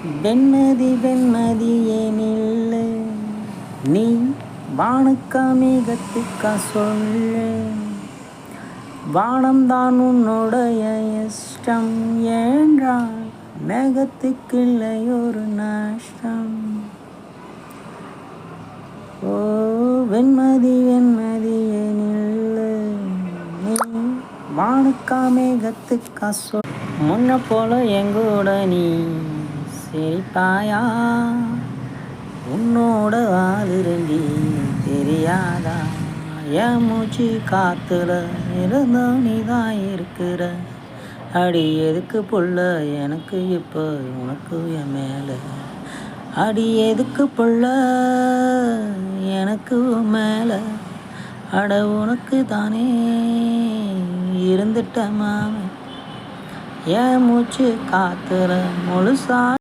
வெண்மதி வெண்மதி ஏனில்லை நீ வானுக்கா மேகத்துக்கா சொல்லு. வானம்தான் உன்னுடைய இஷ்டம் என்றால் மேகத்துக்கில்லை ஒரு நஷ்டம். ஓ வெண்மதி வெண்மதி ஏனில்லை நீ வானுக்கா மேகத்துக்கா சொல். முன்ன போல எங்கூட நீ சிரிப்பாயா? உன்னோட ஆதிருந்தி தெரியாதா? என் மூச்சு காத்துல இருந்தோ நீதான் இருக்கிற. அடி எதுக்கு புள்ள எனக்கு இப்போ உனக்கு என் மேல. அடி எதுக்கு புள்ள எனக்கு மேல. அட உனக்கு தானே இருந்துட்ட மாமன். என் மூச்சு காத்துல முழுசா